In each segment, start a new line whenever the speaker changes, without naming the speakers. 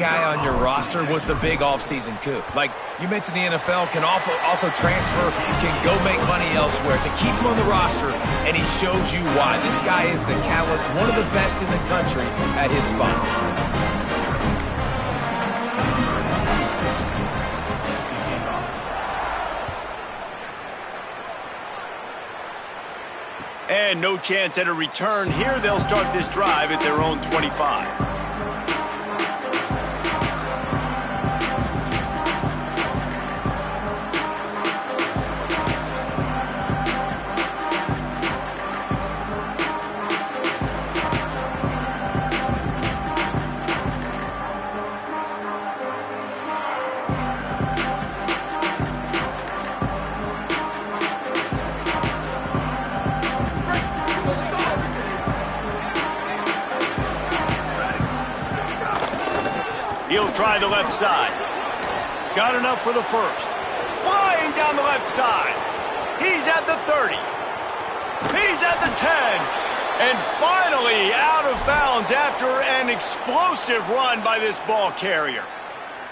guy on your roster was the big offseason coup. Like you mentioned, the NFL can also transfer, can go make money elsewhere to keep him on the roster, and he shows you why. This guy is the catalyst, one of the best in the country at his spot.
And no chance at a return here. They'll start this drive at their own 25. He'll try the left side. Got enough for the first. Flying down the left side. He's at the 30. He's at the 10. And finally out of bounds after an explosive run by this ball carrier.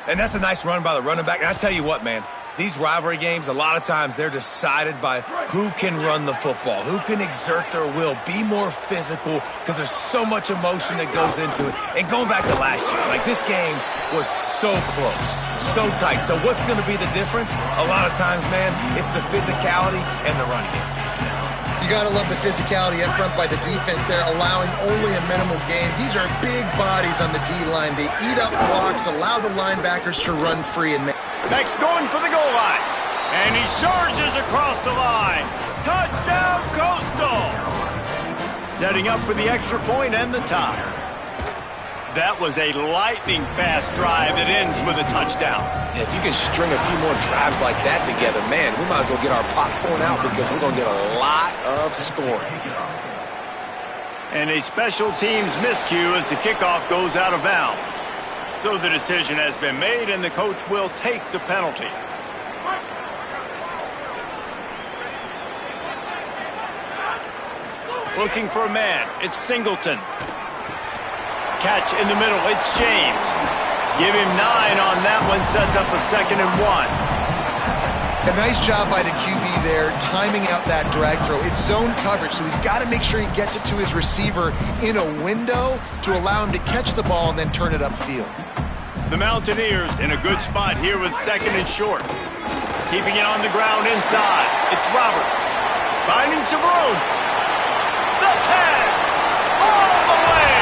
And that's a nice run by the running back. And I tell you what, man, these rivalry games, a lot of times they're decided by who can run the football, who can exert their will, be more physical, because there's so much emotion that goes into it. And going back to last year, like this game was so close, so tight. So what's going to be the difference? A lot of times, man, it's the physicality and the running game.
You got to love the physicality up front by the defense there, allowing only a minimal gain. These are big bodies on the D-line. They eat up blocks, allow the linebackers to run free and make.
Next, going for the goal line. And he surges across the line. Touchdown, Coastal! Setting up for the extra point and the tie. That was a lightning-fast drive that ends with a touchdown.
Yeah, if you can string a few more drives like that together, man, we might as well get our popcorn out because we're going to get a lot of scoring.
And a special teams miscue as the kickoff goes out of bounds. So the decision has been made, and the coach will take the penalty. Looking for a man. It's Singleton. Catch in the middle. It's James. Give him 9 on that one. Sets up a 2nd and 1.
A nice job by the QB there, timing out that drag throw. It's zone coverage, so he's got to make sure he gets it to his receiver in a window to allow him to catch the ball and then turn it upfield.
The Mountaineers in a good spot here with 2nd and short. Keeping it on the ground inside. It's Roberts. Finding some room. The 10. All the way.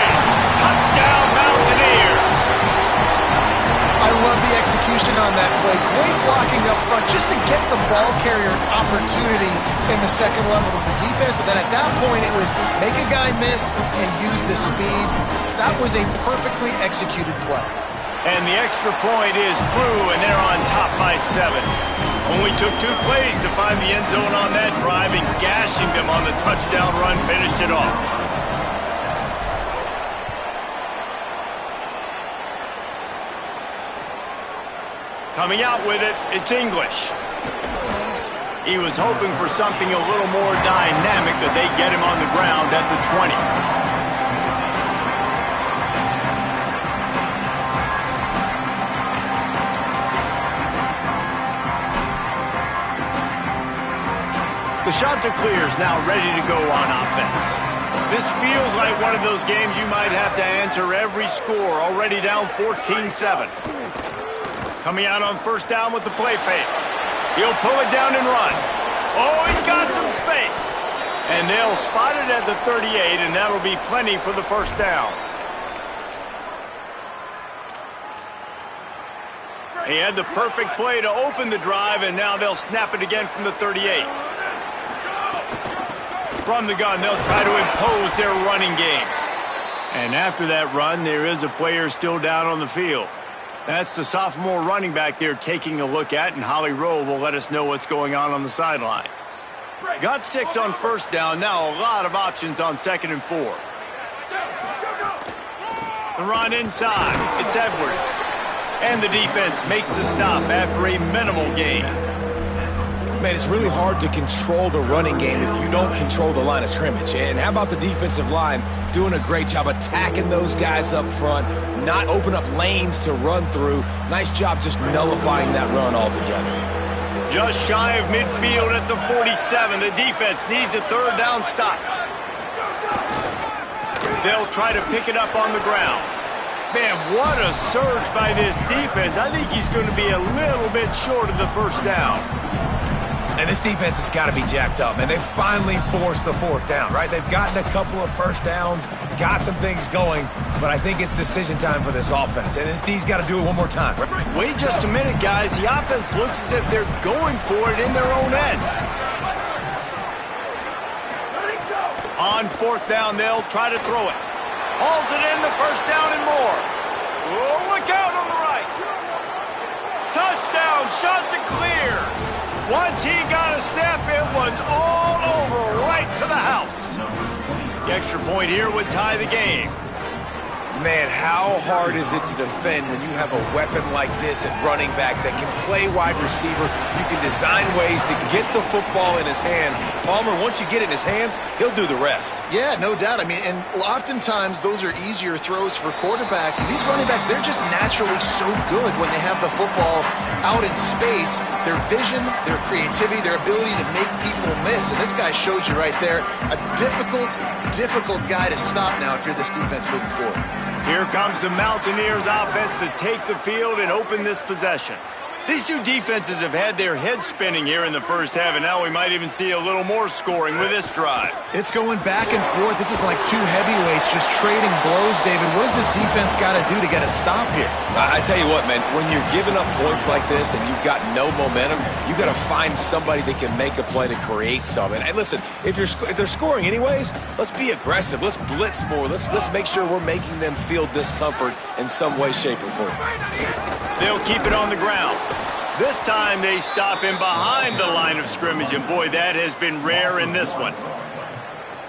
Touchdown, Mountaineers.
I love the execution on that play. Great blocking up front just to get the ball carrier an opportunity in the second level of the defense. And then at that point, it was make a guy miss and use the speed. That was a perfectly executed play.
And the extra point is true, and they're on top by 7. Only took 2 plays to find the end zone on that drive, and gashing them on the touchdown run finished it off. Coming out with it, it's English. He was hoping for something a little more dynamic, but they get him on the ground at the 20. The shot to clear is now ready to go on offense. This feels like one of those games you might have to answer every score, already down 14-7. Coming out on first down with the play fake. He'll pull it down and run. Oh, he's got some space. And they'll spot it at the 38, and that'll be plenty for the first down. He had the perfect play to open the drive, and now they'll snap it again from the 38. From the gun, they'll try to impose their running game. And after that run, there is a player still down on the field. That's the sophomore running back they're taking a look at, and Holly Rowe will let us know what's going on the sideline. Got 6 on first down, now a lot of options on 2nd and 4. The run inside, it's Edwards. And the defense makes the stop after a minimal gain.
Man, it's really hard to control the running game if you don't control the line of scrimmage. And how about the defensive line doing a great job attacking those guys up front, not open up lanes to run through. Nice job just nullifying that run altogether.
Just shy of midfield at the 47. The defense needs a third down stop. They'll try to pick it up on the ground. Man, what a surge by this defense. I think he's going to be a little bit short of the first down.
And this defense has got to be jacked up, man. They finally forced the fourth down, right? They've gotten a couple of first downs, got some things going, but I think it's decision time for this offense. And this D's got to do it one more time.
Wait just a minute, guys. The offense looks as if they're going for it in their own end. On fourth down, they'll try to throw it. Hauls it in, the first down and more. Oh, look out on the right. Touchdown, shot to clear. Once he got a step, it was all over, right to the house. The extra point here would tie the game.
Man, how hard is it to defend when you have a weapon like this at running back that can play wide receiver? You can design ways to get the football in his hand. Palmer, once you get it in his hands, he'll do the rest.
Yeah, no doubt. I mean, and oftentimes those are easier throws for quarterbacks. And these running backs, they're just naturally so good when they have the football out in space. Their vision, their creativity, their ability to make people miss. And this guy showed you right there, a difficult guy to stop now if you're this defense moving forward.
Here comes the Mountaineers offense to take the field and open this possession. These two defenses have had their heads spinning here in the first half, and now we might even see a little more scoring with this drive.
It's going back and forth. This is like two heavyweights just trading blows, David. What does this defense got to do to get a stop here?
I tell you what, man, when you're giving up points like this and you've got no momentum, you got to find somebody that can make a play to create something. And listen, if they're scoring anyways, let's be aggressive. Let's blitz more. Let's make sure we're making them feel discomfort in some way, shape, or form.
They'll keep it on the ground. This time they stop him behind the line of scrimmage, and boy, that has been rare in this one.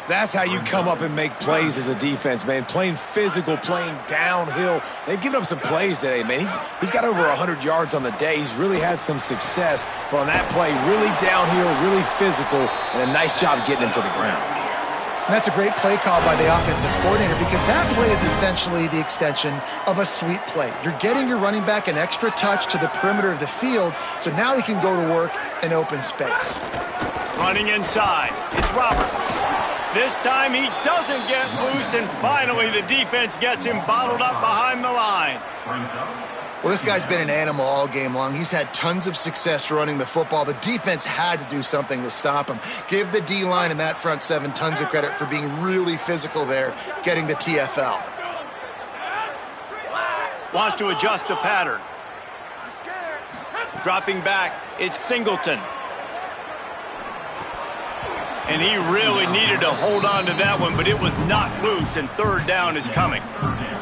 That's how you come up and make plays as a defense, man. Playing physical, playing downhill. They've given up some plays today, man. He's got over 100 yards on the day. He's really had some success. But on that play, really downhill, really physical, and a nice job getting him to the ground.
And that's a great play call by the offensive coordinator because that play is essentially the extension of a sweep play. You're getting your running back an extra touch to the perimeter of the field, so now he can go to work in open space.
Running inside, it's Roberts. This time he doesn't get loose, and finally the defense gets him bottled up behind the line.
Well, this guy's been an animal all game long. He's had tons of success running the football. The defense had to do something to stop him. Give the D-line and that front seven tons of credit for being really physical there, getting the TFL.
Wants to adjust the pattern. Dropping back, it's Singleton. And he really needed to hold on to that one, but it was not loose, and third down is coming.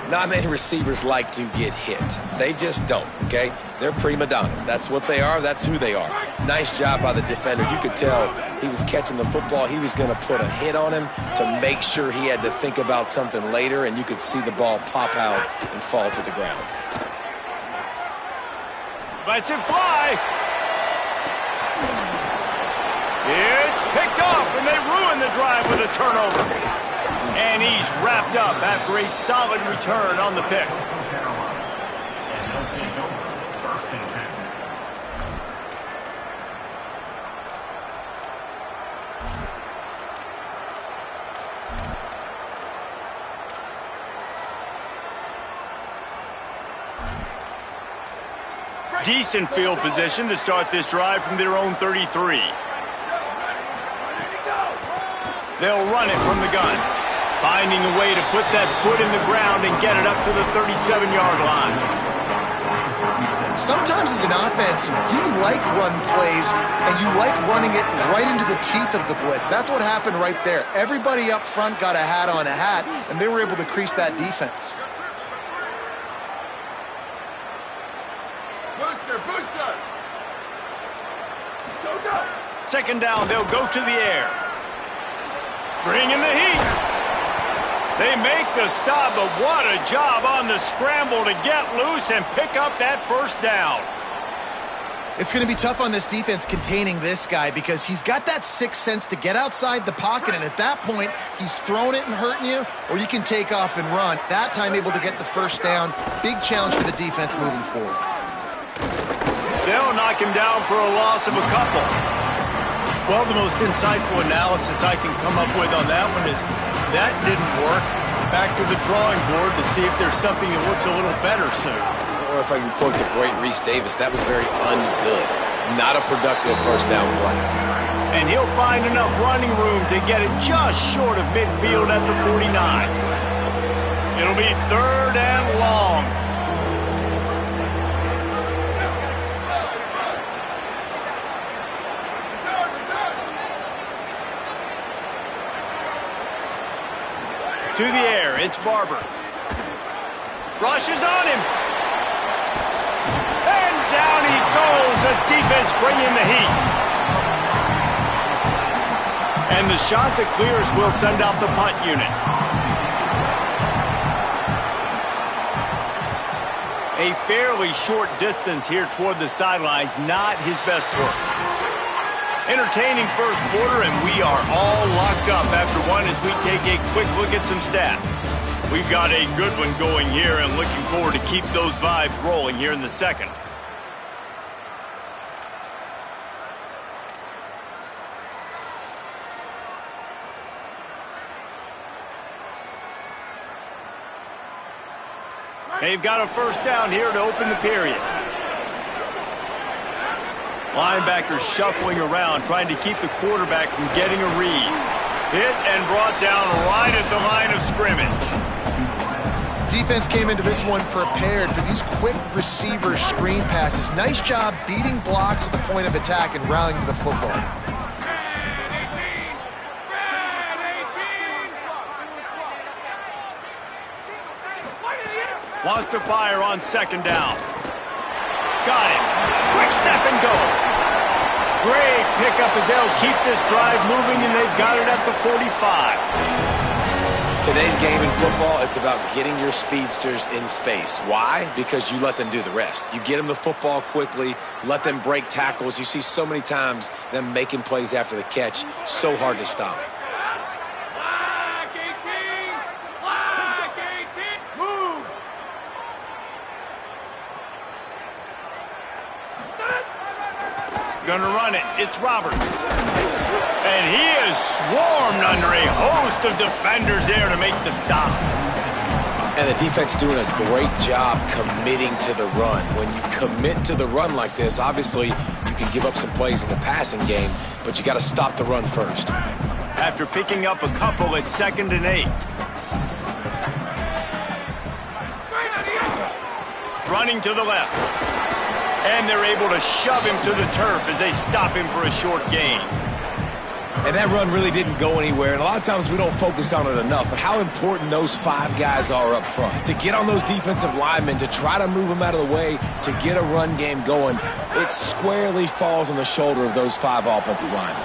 Not many receivers like to get hit. They just don't, okay? They're prima donnas. That's what they are. That's who they are. Nice job by the defender. You could tell he was catching the football. He was going to put a hit on him to make sure he had to think about something later, and you could see the ball pop out and fall to the ground.
Lets it fly. It's picked off, and they ruin the drive with a turnover. And he's wrapped up after a solid return on the pick. Decent field position to start this drive from their own 33. They'll run it from the gun. Finding a way to put that foot in the ground and get it up to the 37-yard line.
Sometimes as an offense, you like run plays, and you like running it right into the teeth of the blitz. That's what happened right there. Everybody up front got a hat on a hat, and they were able to crease that defense.
Booster! Second down, they'll go to the air. Bring in the heat. They make the stop, but what a job on the scramble to get loose and pick up that first down.
It's going to be tough on this defense containing this guy because he's got that sixth sense to get outside the pocket, and at that point, he's throwing it and hurting you, or you can take off and run. That time able to get the first down. Big challenge for the defense moving forward.
They'll knock him down for a loss of a couple. Well, the most insightful analysis I can come up with on that one is that didn't work. Back to the drawing board to see if there's something that looks a little better soon.
Or if I can quote the great Reese Davis, that was very ungood. Not a productive first down play.
And he'll find enough running room to get it just short of midfield at the 49. It'll be 3rd and long. To the air, it's Barber. Rushes on him. And down he goes. The defense bringing the heat. And the shot that clears will send out the punt unit. A fairly short distance here toward the sidelines. Not his best work. Entertaining first quarter, and we are all locked up after one as we take a quick look at some stats. We've got a good one going here and looking forward to keep those vibes rolling here in the second. They've got a first down here to open the period. Linebackers shuffling around, trying to keep the quarterback from getting a read. Hit and brought down right at the line of scrimmage.
Defense came into this one prepared for these quick receiver screen passes. Nice job beating blocks at the point of attack and rallying to the football.
Wants to fire on second down. Got it. Quick step and go. Great pickup as they'll keep this drive moving, and they've got it at the 45.
Today's game in football, it's about getting your speedsters in space. Why? Because you let them do the rest. You get them the football quickly, let them break tackles. You see so many times them making plays after the catch. So hard to stop.
Gonna run it. It's Roberts. And he is swarmed under a host of defenders there to make the stop.
And the defense doing a great job committing to the run. When you commit to the run like this, obviously you can give up some plays in the passing game, but you got to stop the run first.
After picking up a couple at 2nd and 8. Running to the left. And they're able to shove him to the turf as they stop him for a short gain.
And that run really didn't go anywhere. And a lot of times we don't focus on it enough, but how important those 5 guys are up front. To get on those defensive linemen, to try to move them out of the way, to get a run game going, it squarely falls on the shoulder of those 5 offensive linemen.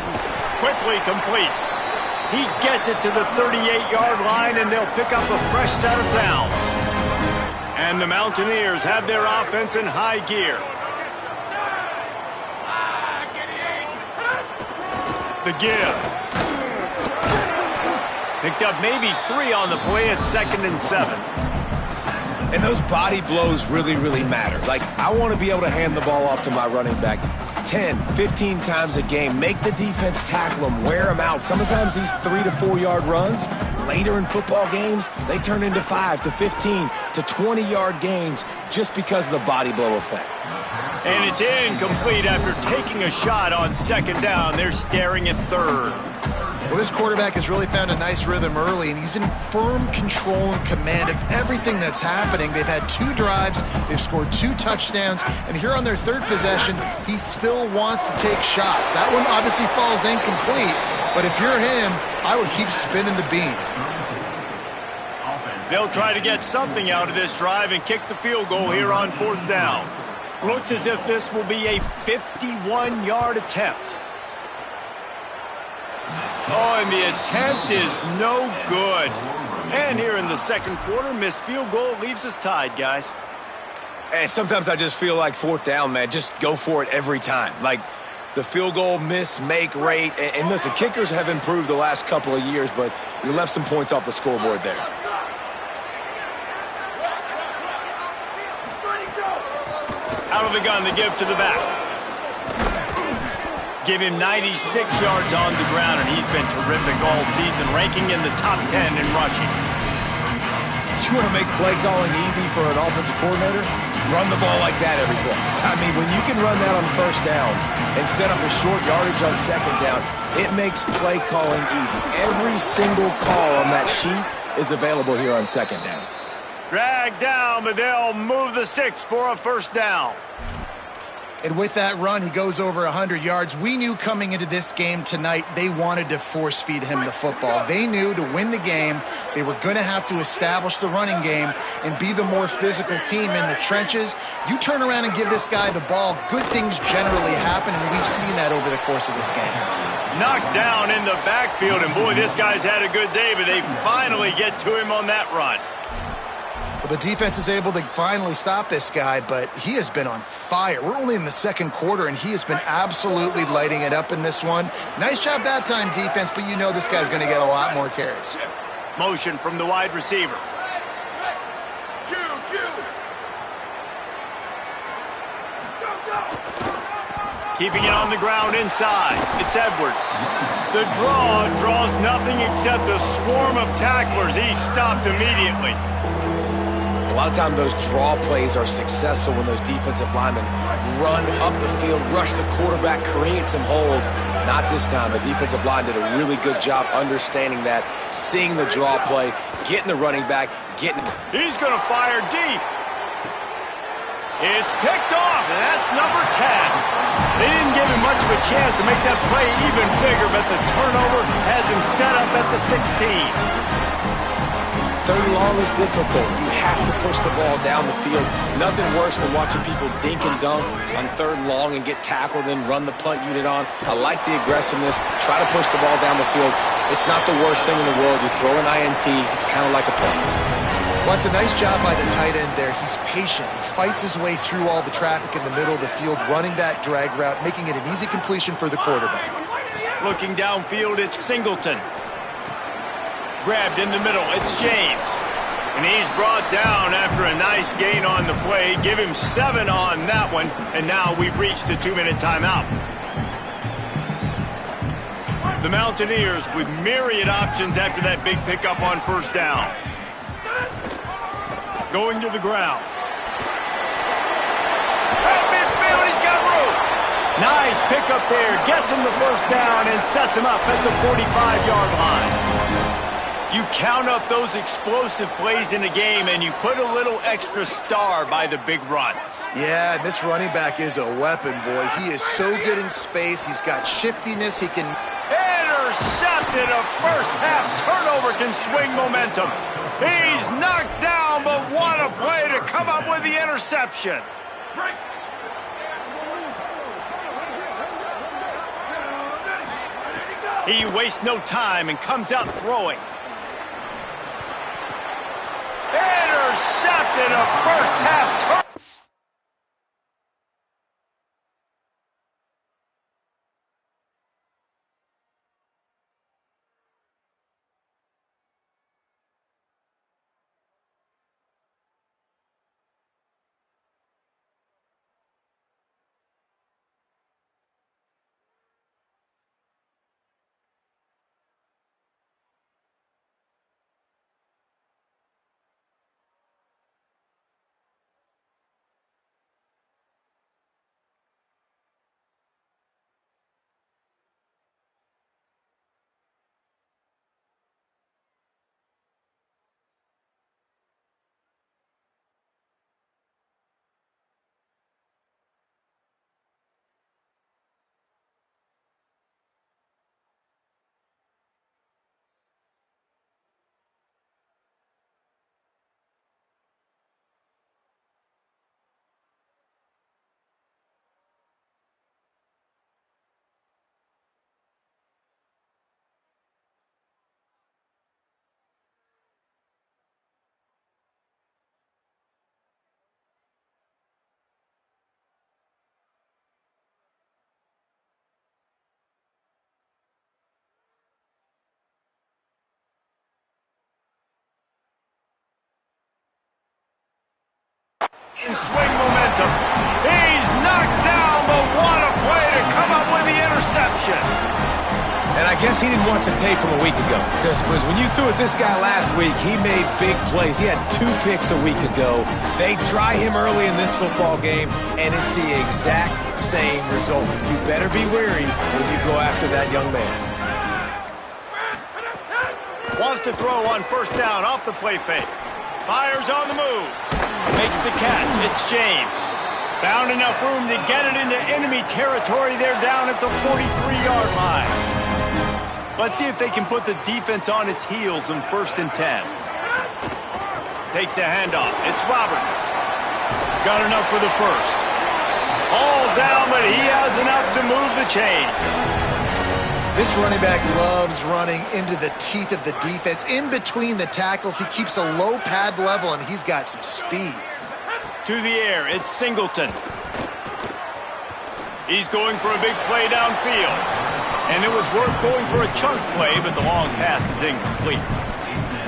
Quickly complete. He gets it to the 38-yard line, and they'll pick up a fresh set of downs. And the Mountaineers have their offense in high gear. The give. Picked up maybe 3 on the play at 2nd and 7.
And those body blows really, really matter. Like, I want to be able to hand the ball off to my running back 10, 15 times a game. Make the defense tackle them, wear them out. Sometimes these 3 to 4 yard runs, later in football games, they turn into 5 to 15 to 20 yard gains just because of the body blow effect.
And it's incomplete after taking a shot on 2nd down. They're staring at 3rd.
Well, this quarterback has really found a nice rhythm early, and he's in firm control and command of everything that's happening. They've had 2 drives, they've scored 2 touchdowns, and here on their 3rd possession, he still wants to take shots. That one obviously falls incomplete, but if you're him, I would keep spinning the beam.
They'll try to get something out of this drive and kick the field goal here on 4th down. Looks as if this will be a 51-yard attempt. Oh, and the attempt is no good. And here in the 2nd quarter, missed field goal leaves us tied, guys.
And sometimes I just feel like fourth down, man, just go for it every time. Like the field goal miss-make rate. And listen, kickers have improved the last couple of years, but you left some points off the scoreboard there.
Out of the gun to give to the back. Give him 96 yards on the ground, and he's been terrific all season, ranking in the top 10 in rushing.
You want to make play calling easy for an offensive coordinator? Run the ball like that every play. I mean, when you can run that on first down and set up a short yardage on second down, it makes play calling easy. Every single call on that sheet is available here on second down.
Drag down, but they'll move the sticks for a first down.
And with that run, he goes over 100 yards. We knew coming into this game tonight, they wanted to force feed him the football. They knew to win the game, they were going to have to establish the running game and be the more physical team in the trenches. You turn around and give this guy the ball, good things generally happen, and we've seen that over the course of this game.
Knocked down in the backfield, and boy, this guy's had a good day, but they finally get to him on that run.
Well, the defense is able to finally stop this guy, but he has been on fire. We're only in the second quarter, and he has been absolutely lighting it up in this one. Nice job that time, defense, but you know this guy's going to get a lot more carries.
Motion from the wide receiver. Keeping it on the ground inside. It's Edwards. The draw draws nothing except a swarm of tacklers. He's stopped immediately.
A lot of times those draw plays are successful when those defensive linemen run up the field, rush the quarterback, create some holes. Not this time. The defensive line did a really good job understanding that, seeing the draw play, getting the running back, getting...
He's going to fire deep. It's picked off, and that's number 10. They didn't give him much of a chance to make that play even bigger, but the turnover has him set up at the 16.
Third and long is difficult. You have to push the ball down the field. Nothing worse than watching people dink and dunk on third and long and get tackled, then run the punt unit on. I like the aggressiveness. Try to push the ball down the field. It's not the worst thing in the world. You throw an INT, it's kind of like a punt.
Well, it's a nice job by the tight end there. He's patient. He fights his way through all the traffic in the middle of the field, running that drag route, making it an easy completion for the quarterback.
Looking downfield, it's Singleton. Grabbed in the middle, it's James. And he's brought down after a nice gain on the play. Give him 7 on that one, and now we've reached a 2-minute timeout. The Mountaineers with myriad options after that big pickup on first down. Going to the ground. At midfield, he's got room. Nice pickup there, gets him the first down and sets him up at the 45-yard line. You count up those explosive plays in a game, and you put a little extra star by the big runs.
Yeah, this running back is a weapon, boy. He is so good in space. He's got shiftiness. He can...
Intercepted. A first-half turnover can swing momentum. He's knocked down, but what a play to come up with the interception. He wastes no time and comes out throwing. Intercepted, a first-half turnover. and swing momentum. He's knocked down, but what a play to come up with the interception.
And I guess he didn't watch the tape from a week ago. Because when you threw at this guy last week, he made big plays. He had 2 picks a week ago. They try him early in this football game, and it's the exact same result. You better be wary when you go after that young man.
Wants to throw on first down off the play fake. Fires on the move. Makes the catch. It's James. Found enough room to get it into enemy territory. They're down at the 43-yard line. Let's see if they can put the defense on its heels in 1st and 10. Takes the handoff. It's Roberts. Got enough for the first. All down, but he has enough to move the chains.
This running back loves running into the teeth of the defense. In between the tackles, he keeps a low pad level, and he's got some speed.
To the air, it's Singleton. He's going for a big play downfield. And it was worth going for a chunk play, but the long pass is incomplete.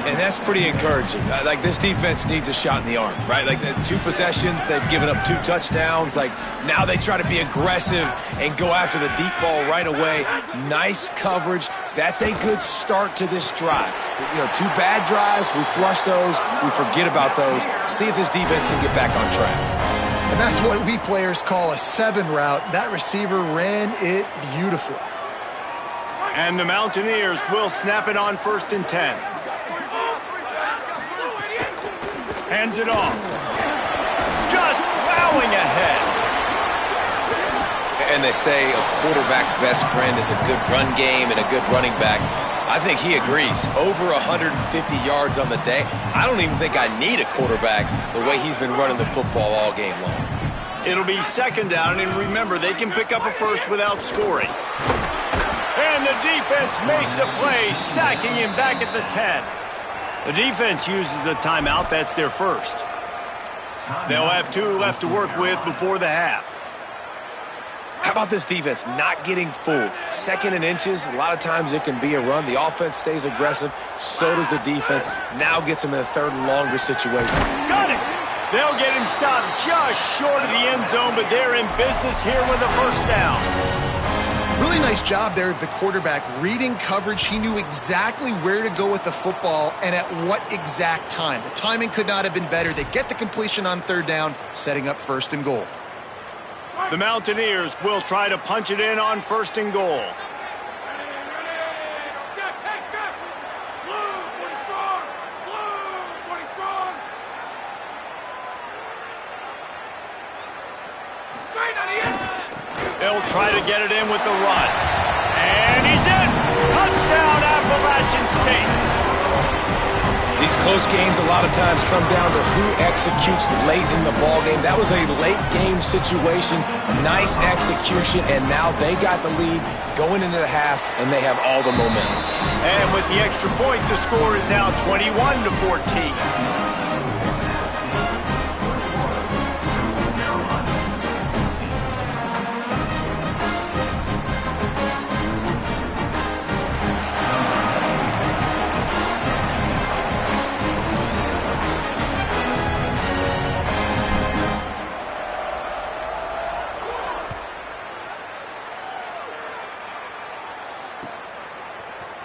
And that's pretty encouraging. Like, this defense needs a shot in the arm, right? Like, 2 possessions, they've given up 2 touchdowns. Like, now they try to be aggressive and go after the deep ball right away. Nice coverage. That's a good start to this drive. 2 bad drives, we flush those, we forget about those. See if this defense can get back on track.
And that's what we players call a 7 route. That receiver ran it beautiful.
And the Mountaineers will snap it on 1st and 10. Hands it off. Just plowing ahead.
And they say a quarterback's best friend is a good run game and a good running back. I think he agrees. Over 150 yards on the day. I don't even think I need a quarterback the way he's been running the football all game long.
It'll be 2nd down, and remember, they can pick up a first without scoring. And the defense makes a play, sacking him back at the 10. The defense uses a timeout. That's their first. They'll have 2 left to work with before the half.
How about this defense not getting fooled? 2nd and inches, a lot of times it can be a run. The offense stays aggressive, so does the defense. Now gets him in a 3rd and longer situation.
Got it! They'll get him stopped just short of the end zone, but they're in business here with a first down.
Really nice job there of the quarterback reading coverage. He knew exactly where to go with the football and at what exact time. The timing could not have been better. They get the completion on 3rd down, setting up 1st and goal.
The Mountaineers will try to punch it in on 1st and goal. They'll try to get it in with the run. And he's in! Touchdown, Appalachian State!
These close games a lot of times come down to who executes late in the ball game. That was a late game situation. Nice execution, and now they got the lead going into the half, and they have all the momentum.
And with the extra point, the score is now 21-14.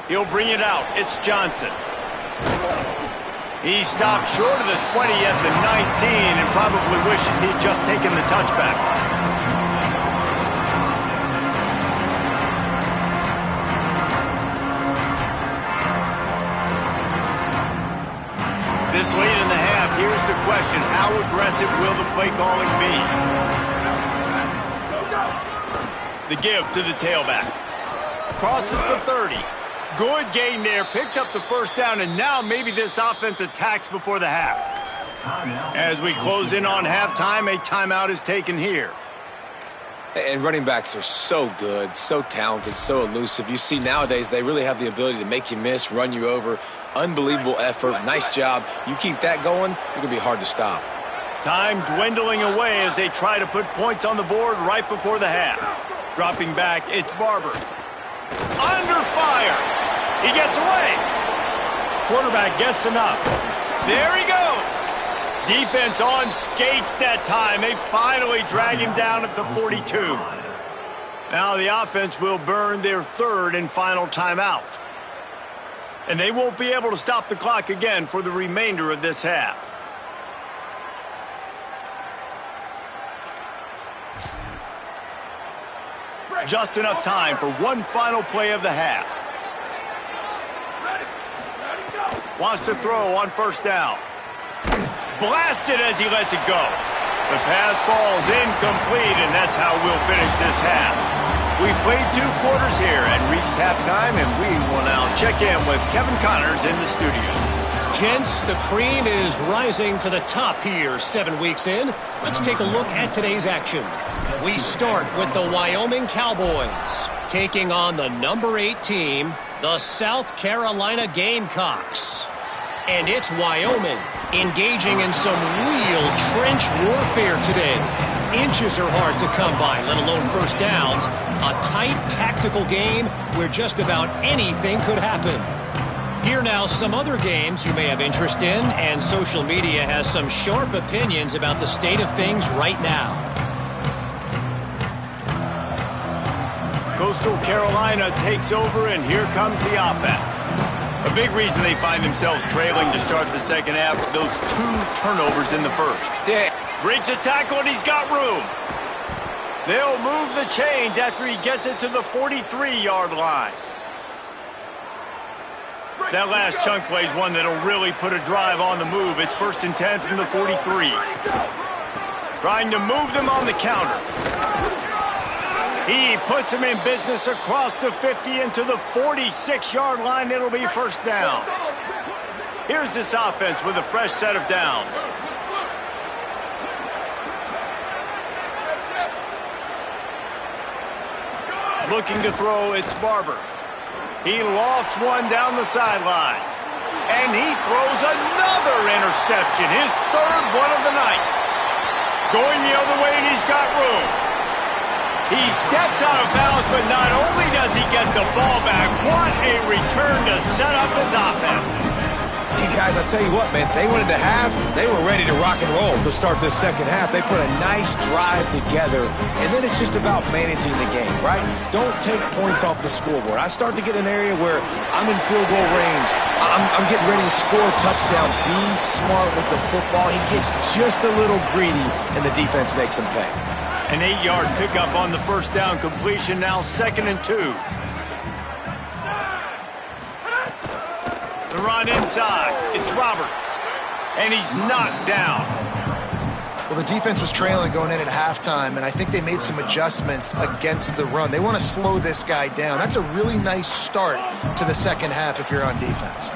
He'll bring it out. It's Johnson. He stopped short of the 20 at the 19 and probably wishes he'd just taken the touchback. This late in the half, here's the question. How aggressive will the play calling be? The give to the tailback. Crosses the 30. Good gain there, picks up the first down, and now maybe this offense attacks before the half. As we close in on halftime, a timeout is taken here.
And running backs are so good, so talented, so elusive. You see nowadays they really have the ability to make you miss, run you over. Unbelievable effort, nice job. You keep that going, it's going to be hard to stop.
Time dwindling away as they try to put points on the board right before the half. Dropping back, it's Barber. Under fire. He gets away. Quarterback gets enough. There he goes. Defense on skates that time. They finally drag him down at the 42. Now the offense will burn their third and final timeout. And they won't be able to stop the clock again for the remainder of this half. Just enough time for one final play of the half. Wants to throw on first down. Blasted as he lets it go. The pass falls incomplete, and that's how we'll finish this half. We played 2 quarters here and reached halftime, and we will now check in with Kevin Connors in the studio.
Gents, the cream is rising to the top here 7 weeks in. Let's take a look at today's action. We start with the Wyoming Cowboys taking on the number 8 team, the South Carolina Gamecocks. And it's Wyoming engaging in some real trench warfare today. Inches are hard to come by, let alone first downs. A tight tactical game where just about anything could happen. Here now some other games you may have interest in, and social media has some sharp opinions about the state of things right now.
Coastal Carolina takes over, and here comes the offense. A big reason they find themselves trailing to start the second half, those 2 turnovers in the first.
Yeah.
Breaks a tackle, and he's got room. They'll move the chains after he gets it to the 43-yard line. That last chunk play is one that'll really put a drive on the move. It's 1st and 10 from the 43. Trying to move them on the counter. He puts them in business across the 50 into the 46-yard line. It'll be first down. Here's this offense with a fresh set of downs. Looking to throw, it's Barber. He lofts one down the sideline. And he throws another interception, his 3rd one of the night. Going the other way, and he's got room. He steps out of bounds, but not only does he get the ball back, what a return to set up his offense.
Hey guys, I tell you what, man, they went into half, they were ready to rock and roll to start this second half. They put a nice drive together, and then it's just about managing the game, right? Don't take points off the scoreboard. I start to get in an area where I'm in field goal range. I'm getting ready to score a touchdown. Be smart with the football. He gets just a little greedy, and the defense makes him pay.
An 8-yard pickup on the first down completion, now 2nd and 2. The run inside, it's Roberts, and he's knocked down.
Well, the defense was trailing going in at halftime, and I think they made some adjustments against the run. They want to slow this guy down. That's a really nice start to the second half if you're on defense.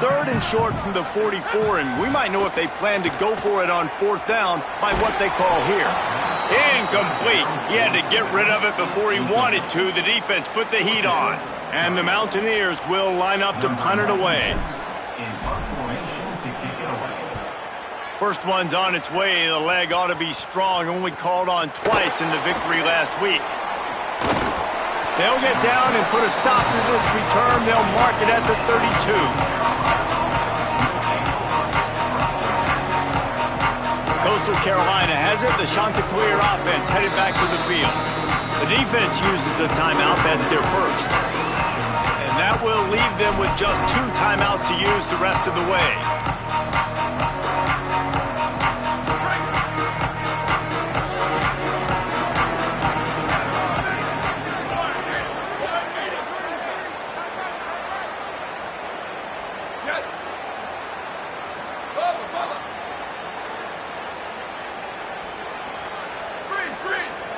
3rd and short from the 44, and we might know if they plan to go for it on 4th down by what they call here. Incomplete. He had to get rid of it before he wanted to. The defense put the heat on. And the Mountaineers will line up to punt it away. First one's on its way. The leg ought to be strong. Only called on twice in the victory last week. They'll get down and put a stop to this return. They'll mark it at the 32. Coastal Carolina has it. The Chanticleer offense headed back to the field. The defense uses a timeout. That's their first. And that will leave them with just 2 timeouts to use the rest of the way.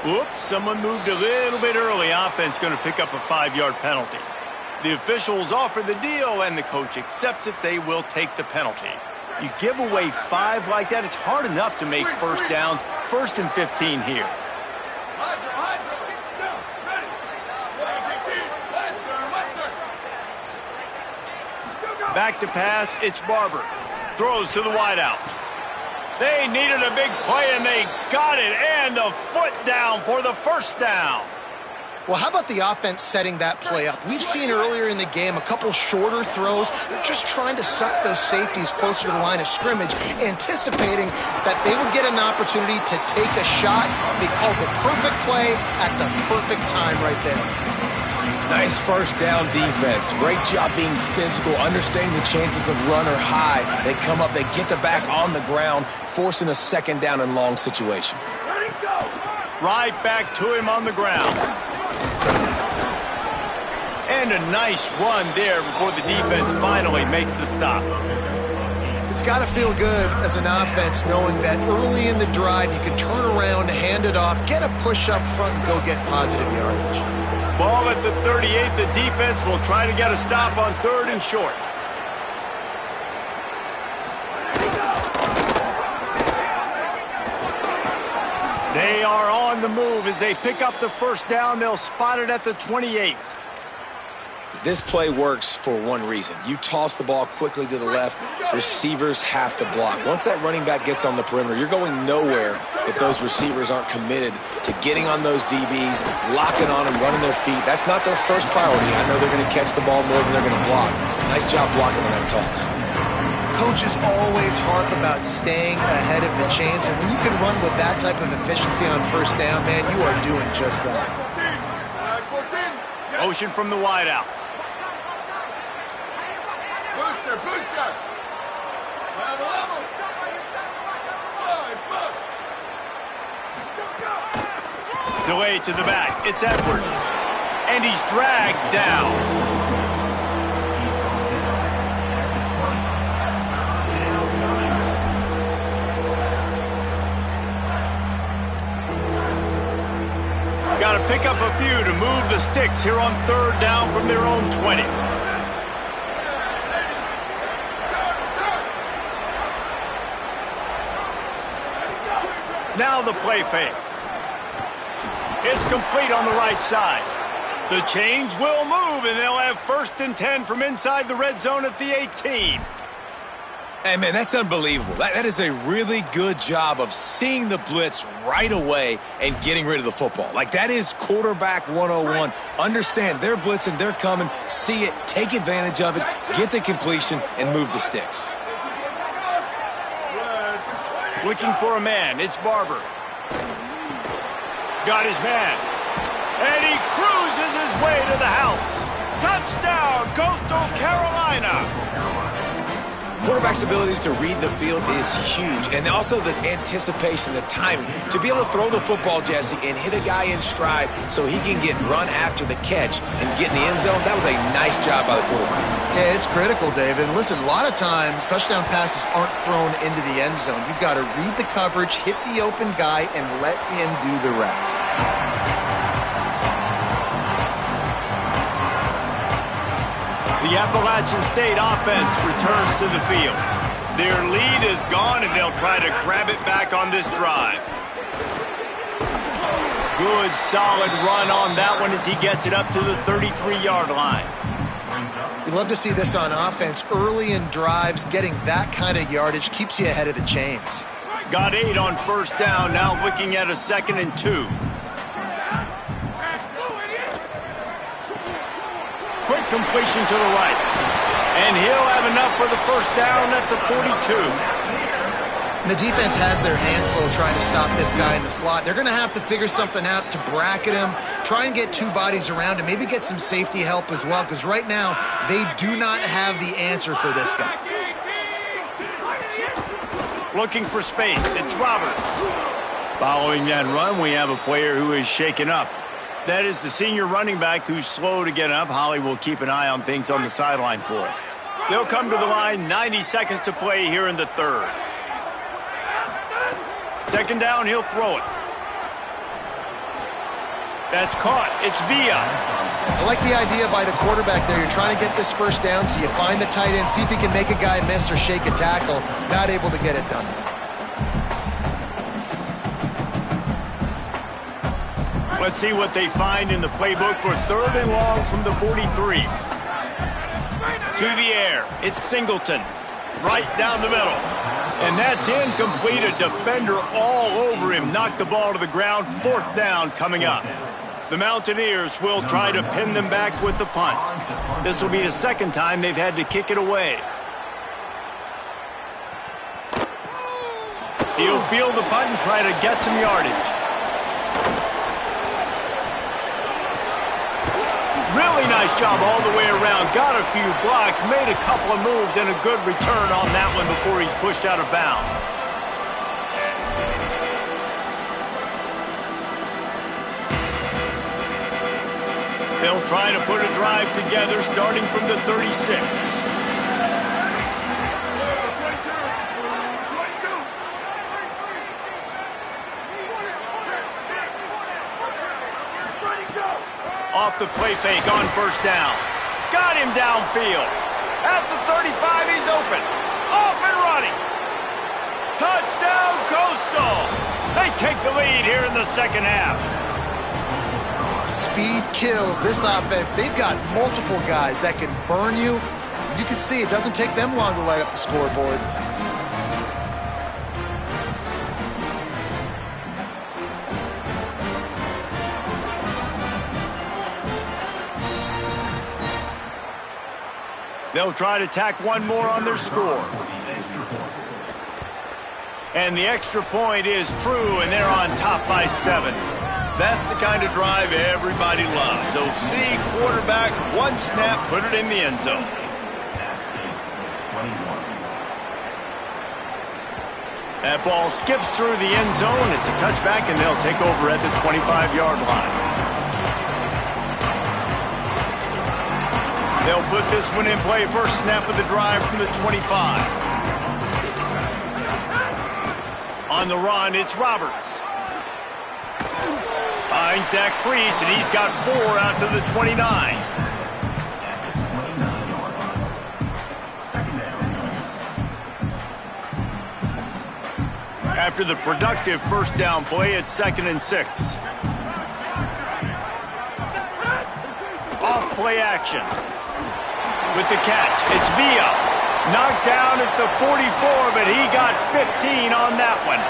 Whoops, someone moved a little bit early. Offense going to pick up a 5-yard penalty. The officials offer the deal, and the coach accepts it. They will take the penalty. You give away 5 like that, it's hard enough to make first downs. 1st and 15 here. Back to pass, it's Barber. Throws to the wideout. They needed a big play, and they got it, and the foot down for the first down.
Well, how about the offense setting that play up? We've seen earlier in the game a couple shorter throws. They're just trying to suck those safeties closer to the line of scrimmage, anticipating that they would get an opportunity to take a shot. They called the perfect play at the perfect time right there.
Nice first down defense. Great job being physical, understanding the chances of run or high. They come up, they get the back on the ground, forcing a second down and long situation.
Right back to him on the ground. And a nice run there before the defense finally makes the stop.
It's got to feel good as an offense knowing that early in the drive you can turn around, hand it off, get a push up front, and go get positive yardage.
Ball at the 38. The defense will try to get a stop on 3rd and short. They are on the move as they pick up the first down. They'll spot it at the 28.
This play works for one reason. You toss the ball quickly to the left, receivers have to block. Once that running back gets on the perimeter, you're going nowhere if those receivers aren't committed to getting on those DBs, locking on them, running their feet. That's not their first priority. I know they're going to catch the ball more than they're going to block. Nice job blocking on that toss.
Coaches always harp about staying ahead of the chains, and when you can run with that type of efficiency on first down, man, you are doing just that.
Motion from the wideout.
Booster. Level. Slow.
Delay to the back. It's Edwards. And he's dragged down. Got to pick up a few to move the sticks here on 3rd down from their own 20. Now the play fake. It's complete on the right side. The chains will move, and they'll have 1st and 10 from inside the red zone at the 18.
Hey, man, that's unbelievable. That is a really good job of seeing the blitz right away and getting rid of the football. Like, that is quarterback 101. Understand they're blitzing, they're coming, see it, take advantage of it, get the completion, and move the sticks.
Looking for a man. It's Barber. Got his man. And he cruises his way to the house. Touchdown, Coastal Carolina.
Quarterback's abilities to read the field is huge, and also the anticipation, the timing. To be able to throw the football, Jesse, and hit a guy in stride so he can get run after the catch and get in the end zone, that was a nice job by the quarterback.
Yeah, it's critical, David. And listen, a lot of times touchdown passes aren't thrown into the end zone. You've got to read the coverage, hit the open guy, and let him do the rest.
The Appalachian State offense returns to the field. Their lead is gone, and they'll try to grab it back on this drive. Good, solid run on that one as he gets it up to the 33-yard line.
You love to see this on offense. Early in drives, getting that kind of yardage keeps you ahead of the chains.
Got 8 on first down, now looking at a 2nd and 2. Quick completion to the right. And he'll have enough for the first down at the 42.
And the defense has their hands full trying to stop this guy in the slot. They're going to have to figure something out to bracket him, try and get 2 bodies around him, maybe get some safety help as well, because right now they do not have the answer for this guy.
Looking for space. It's Roberts. Following that run, we have a player who is shaken up. That is the senior running back who's slow to get up. Holly will keep an eye on things on the sideline for us. They'll come to the line, 90 seconds to play here in the 3rd. 2nd down, he'll throw it. That's caught. It's Villa.
I like the idea by the quarterback there. You're trying to get this first down, so you find the tight end, see if he can make a guy miss or shake a tackle. Not able to get it done.
Let's see what they find in the playbook for 3rd and long from the 43. To the air. It's Singleton. Right down the middle. And that's incomplete. A defender all over him. Knocked the ball to the ground. 4th down coming up. The Mountaineers will try to pin them back with the punt. This will be the second time they've had to kick it away. He'll field the punt and try to get some yardage. Really nice job all the way around. Got a few blocks, made a couple of moves, and a good return on that one before he's pushed out of bounds. They'll try to put a drive together starting from the 36. Off the play fake on first down. Got him downfield. At the 35, he's open. Off and running. Touchdown, Coastal. They take the lead here in the second half.
Speed kills this offense. They've got multiple guys that can burn you. You can see it doesn't take them long to light up the scoreboard.
They'll try to tack one more on their score. And the extra point is true, and they're on top by 7. That's the kind of drive everybody loves. OC, quarterback, one snap, put it in the end zone. That ball skips through the end zone. It's a touchback, and they'll take over at the 25-yard line. They'll put this one in play. First snap of the drive from the 25. On the run, it's Roberts. Finds that crease, and he's got 4 out to the 29. After the productive first down play, it's 2nd and 6. Off play action. With the catch, it's Villa. Knocked down at the 44, but he got 15 on that one.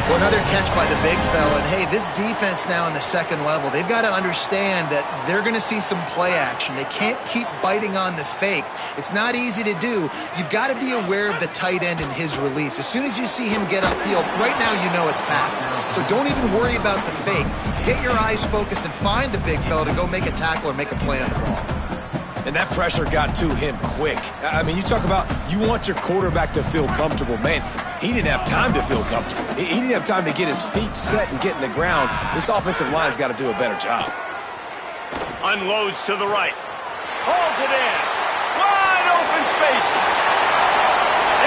Well, another catch by the big fella. And, hey, this defense now in the second level, they've got to understand that they're going to see some play action. They can't keep biting on the fake. It's not easy to do. You've got to be aware of the tight end and his release. As soon as you see him get upfield, right now you know it's pass. So don't even worry about the fake. Get your eyes focused and find the big fella to go make a tackle or make a play on the ball.
And that pressure got to him quick. I mean, you talk about you want your quarterback to feel comfortable. Man, he didn't have time to feel comfortable. He didn't have time to get his feet set and get in the ground. This offensive line's got to do a better job.
Unloads to the right. Hauls it in. Wide open spaces.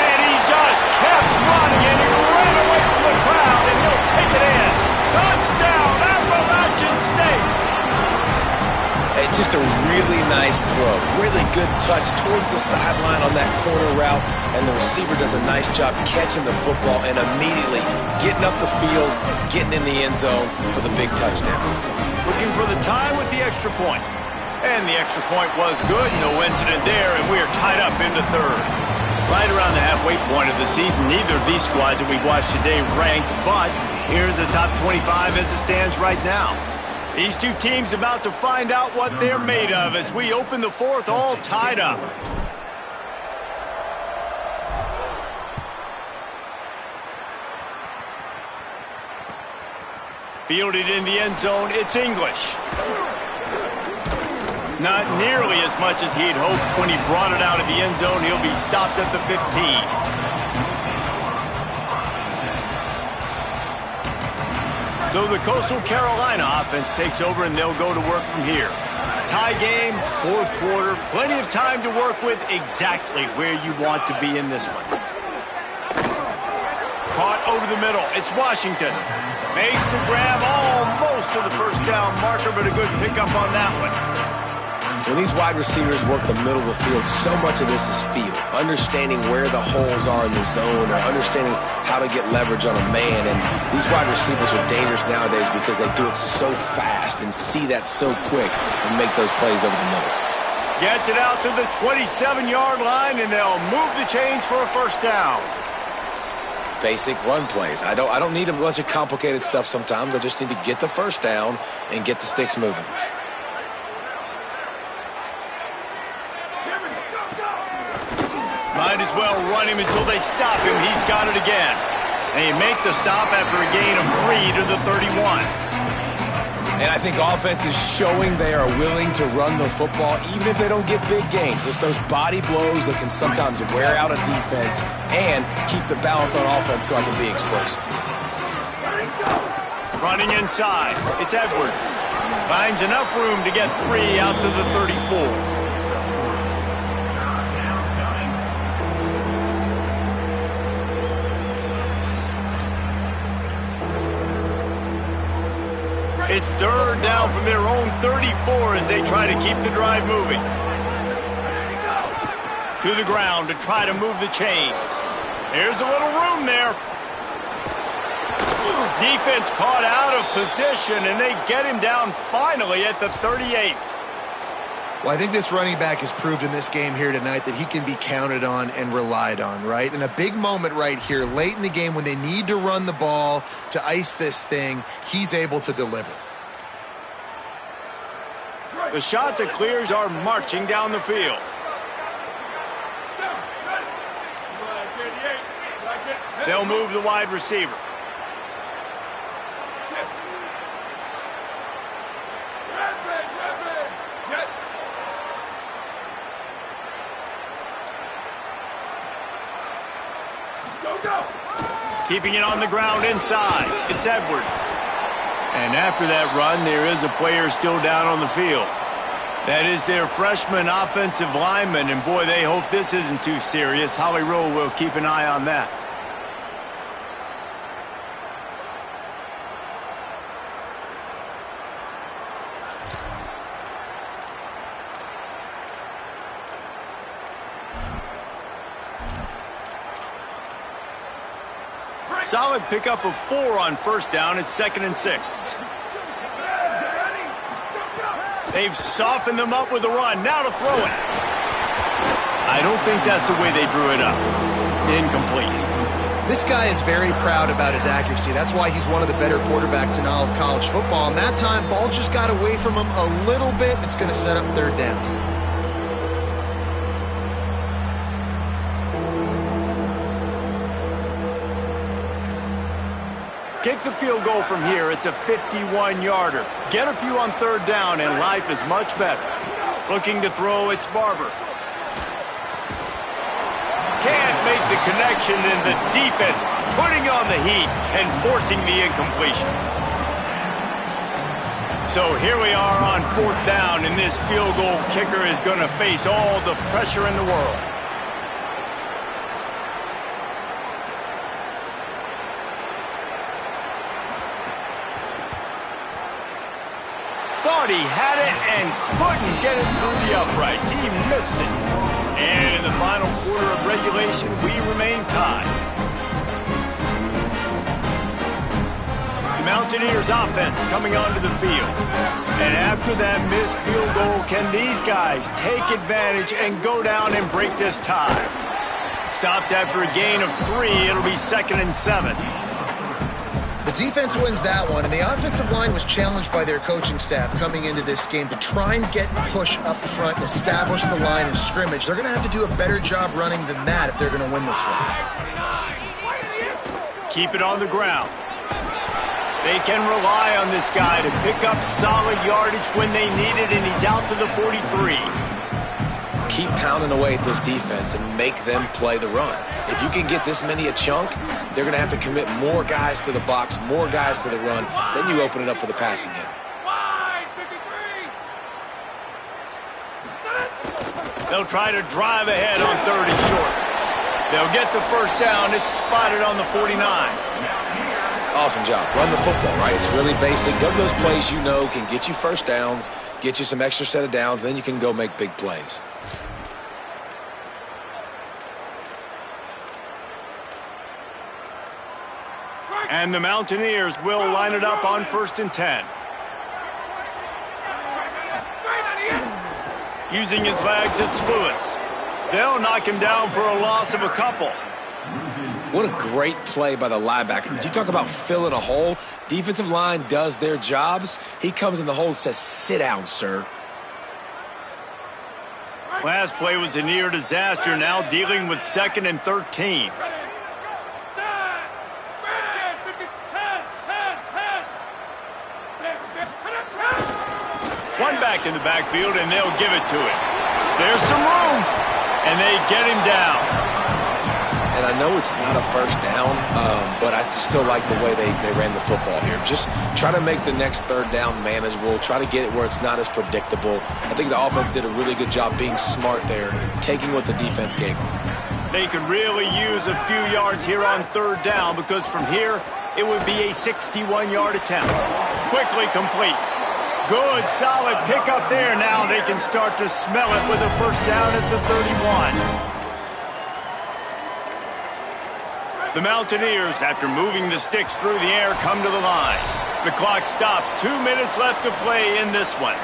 And he just kept running, and he ran away from the crowd, and he'll take it in. Touchdown, Appalachian State.
It's just a really nice throw. Really good touch towards the sideline on that corner route, and the receiver does a nice job catching the football and immediately getting up the field, getting in the end zone for the big touchdown.
Looking for the tie with the extra point. And the extra point was good. No incident there, and we are tied up in the third. Right around the halfway point of the season, neither of these squads that we've watched today ranked, but here's the top 25 as it stands right now. These two teams about to find out what they're made of as we open the fourth, all tied up. Fielded in the end zone, it's English. Not nearly as much as he'd hoped when he brought it out of the end zone. He'll be stopped at the 15. So the Coastal Carolina offense takes over, and they'll go to work from here. Tie game, fourth quarter, plenty of time to work with, exactly where you want to be in this one. Caught over the middle. It's Washington. Makes the grab almost to the first down marker, but a good pickup on that one.
When these wide receivers work the middle of the field, so much of this is feel. Understanding where the holes are in the zone, or understanding how to get leverage on a man. And these wide receivers are dangerous nowadays because they do it so fast and see that so quick and make those plays over the middle.
Gets it out to the 27-yard line, and they'll move the chains for a first down.
basic run plays. I don't need a bunch of complicated stuff sometimes. I just need to get the first down and get the sticks moving.
Might as well run him until they stop him. He's got it again. And he make the stop after a gain of 3 to the 31.
And I think offense is showing they are willing to run the football even if they don't get big gains. Just those body blows that can sometimes wear out a defense and keep the balance on offense so I can be explosive.
Running inside. It's Edwards. Finds enough room to get 3 out to the 34. It's third down from their own 34 as they try to keep the drive moving. To the ground to try to move the chains. There's a little room there. Defense caught out of position, and they get him down finally at the 38.
Well, I think this running back has proved in this game here tonight that he can be counted on and relied on, right? And a big moment right here, late in the game when they need to run the ball to ice this thing, he's able to deliver.
The shot that clears are marching down the field. They'll move the wide receiver. Keeping it on the ground inside. It's Edwards. And after that run, there is a player still down on the field. That is their freshman offensive lineman, and boy, they hope this isn't too serious. Holly Rowe will keep an eye on that. Solid pickup of 4 on first down. It's 2nd and 6. They've softened them up with a run. Now to throw it. I don't think that's the way they drew it up. Incomplete.
This guy is very proud about his accuracy. That's why he's one of the better quarterbacks in all of college football. And that time, ball just got away from him a little bit. It's going to set up third down.
Kick the field goal from here. It's a 51-yarder. Get a few on third down, and life is much better. Looking to throw, it's Barber. Can't make the connection, and the defense putting on the heat and forcing the incompletion. So here we are on 4th down, and this field goal kicker is going to face all the pressure in the world. Thought he had it and couldn't get it through the uprights. He missed it. And in the final quarter of regulation, we remain tied. The Mountaineers offense coming onto the field. And after that missed field goal, can these guys take advantage and go down and break this tie? Stopped after a gain of 3. It'll be 2nd and 7.
The defense wins that one, and the offensive line was challenged by their coaching staff coming into this game to try and get push up front and establish the line of scrimmage. They're going to have to do a better job running than that if they're going to win this one.
Keep it on the ground. They can rely on this guy to pick up solid yardage when they need it, and he's out to the 43.
Keep pounding away at this defense and make them play the run. If you can get this many a chunk, they're going to have to commit more guys to the box, more guys to the run. Then you open it up for the passing game.
They'll try to drive ahead on 3rd and short. They'll get the first down. It's spotted on the 49.
Awesome job. Run the football, right? It's really basic. Go to those plays you know can get you first downs, get you some extra set of downs, then you can go make big plays.
And the Mountaineers will line it up on 1st and 10. Using his legs, it's Lewis. They'll knock him down for a loss of a couple.
What a great play by the linebacker. You talk about filling a hole. Defensive line does their jobs. He comes in the hole and says, sit down, sir.
Last play was a near disaster, now dealing with 2nd and 13. One back in the backfield, and they'll give it to him. There's some room, and they get him down.
And I know it's not a first down, but I still like the way they ran the football here. Just try to make the next 3rd down manageable. Try to get it where it's not as predictable. I think the offense did a really good job being smart there, taking what the defense gave them.
They could really use a few yards here on 3rd down because from here, it would be a 61-yard attempt. Quickly complete. Good, solid pickup there. Now they can start to smell it with a first down at the 31. The Mountaineers, after moving the sticks through the air, come to the line. The clock stops. 2 minutes left to play in this one.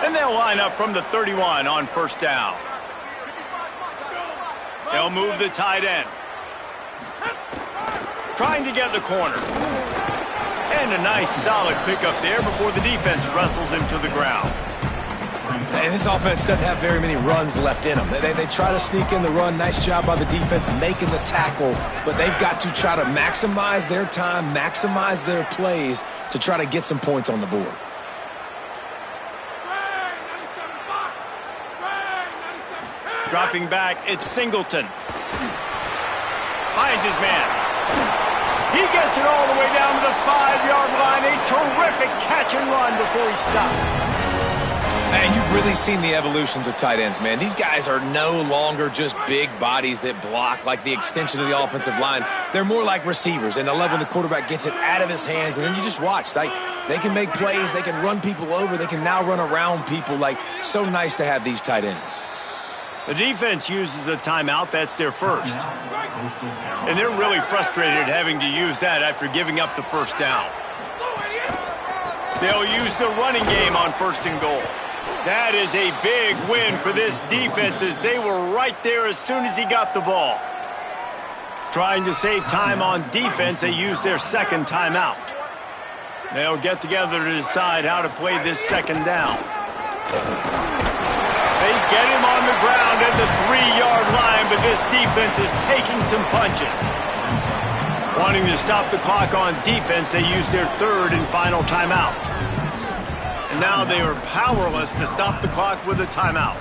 And they'll line up from the 31 on first down. They'll move the tight end. Trying to get the corner. And a nice solid pickup there before the defense wrestles him to the ground.
And this offense doesn't have very many runs left in them. They try to sneak in the run. Nice job by the defense making the tackle. But they've got to try to maximize their time, maximize their plays to try to get some points on the board.
Dropping back, it's Singleton. Finds his man. He gets it all the way down to the 5-yard line. A terrific catch and run before he stopped.
And you've really seen the evolutions of tight ends, man. These guys are no longer just big bodies that block like the extension of the offensive line. They're more like receivers, and I love when the quarterback gets it out of his hands, and then you just watch. They can make plays. They can run people over. They can now run around people. Like, so nice to have these tight ends.
The defense uses a timeout. That's their first. And they're really frustrated having to use that after giving up the first down. They'll use the running game on 1st and goal. That is a big win for this defense as they were right there as soon as he got the ball. Trying to save time on defense, they use their 2nd timeout. They'll get together to decide how to play this 2nd down. They get him on the ground at the 3-yard line, but this defense is taking some punches. Wanting to stop the clock on defense, they use their 3rd and final timeout. And now they are powerless to stop the clock with a timeout.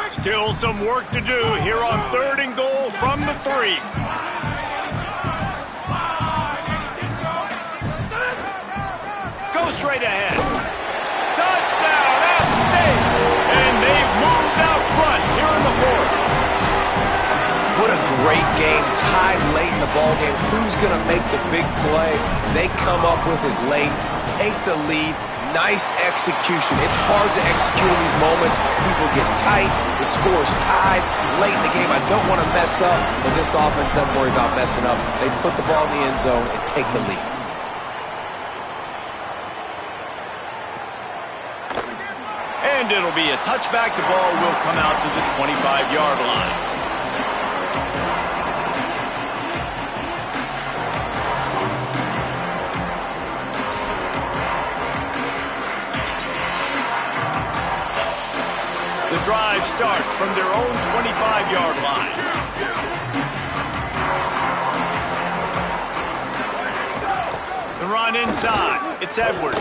Still some work to do here on 3rd and goal from the 3. Go straight ahead. Touchdown, App State! And they've moved out front here in the 4th.
What a great game, tied late in the ball game. Who's going to make the big play? They come up with it late, take the lead. Nice execution. It's hard to execute in these moments. People get tight. The score's tied late in the game. I don't want to mess up, but this offense doesn't worry about messing up. They put the ball in the end zone and take the lead.
And it'll be a touchback. The ball will come out to the 25-yard line. The drive starts from their own 25-yard line. The run inside. It's Edwards.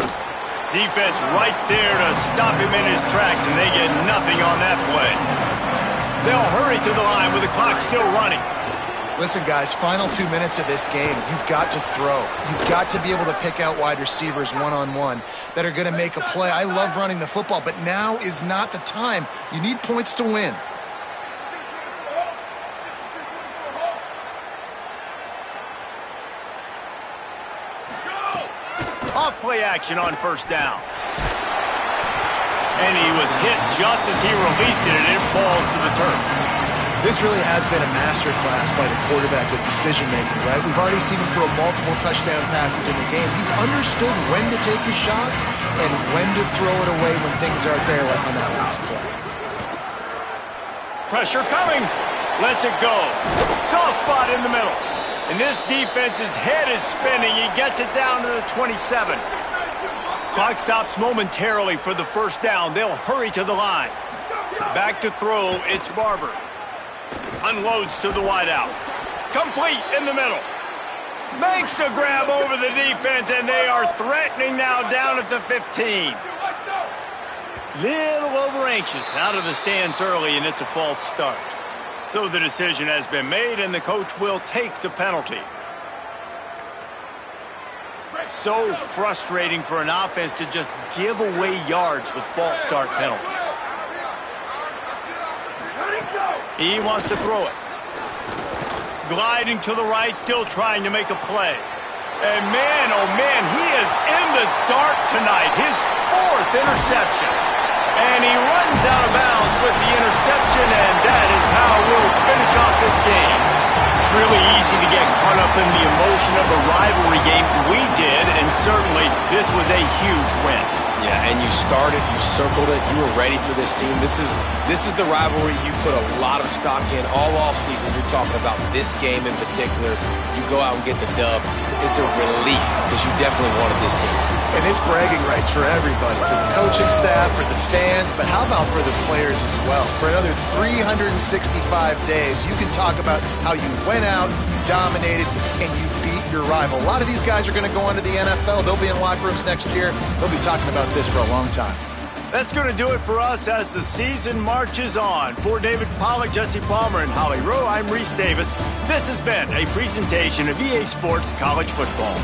Defense right there to stop him in his tracks, and they get nothing on that play. They'll hurry to the line with the clock still running.
Listen, guys, final 2 minutes of this game, you've got to throw. You've got to be able to pick out wide receivers one-on-one that are going to make a play. I love running the football, but now is not the time. You need points to win.
Off-play action on first down. And he was hit just as he released it, and it falls to the turf.
This really has been a masterclass by the quarterback with decision-making, right? We've already seen him throw multiple touchdown passes in the game. He's understood when to take his shots and when to throw it away when things aren't there, like on that last play.
Pressure coming. Lets it go. Soft spot in the middle. And this defense's head is spinning. He gets it down to the 27. Clock stops momentarily for the first down. They'll hurry to the line. Back to throw, it's Barber. Unloads to the wideout. Complete in the middle. Makes the grab over the defense, and they are threatening now down at the 15. Little over anxious out of the stands early, and it's a false start. So the decision has been made, and the coach will take the penalty. So frustrating for an offense to just give away yards with false start penalties. He wants to throw it. Gliding to the right, still trying to make a play. And man, oh man, he is in the dark tonight. His 4th interception. And he runs out of bounds with the interception, and that is how we'll finish off this game. It's really easy to get caught up in the emotion of a rivalry game. We did, and certainly this was a huge win.
Yeah, and you started, you circled it, you were ready for this team. This is the rivalry you put a lot of stock in all offseason. You're talking about this game in particular. You go out and get the dub. It's a relief because you definitely wanted this team.
And it's bragging rights for everybody, for the coaching staff, for the fans, but how about for the players as well? For another 365 days, you can talk about how you went out, you dominated, and you beat your rival. A lot of these guys are going to go on to the NFL. They'll be in locker rooms next year. They'll be talking about this for a long time.
That's going to do it for us as the season marches on. For David Pollack, Jesse Palmer, and Holly Rowe, I'm Reese Davis. This has been a presentation of EA Sports College Football.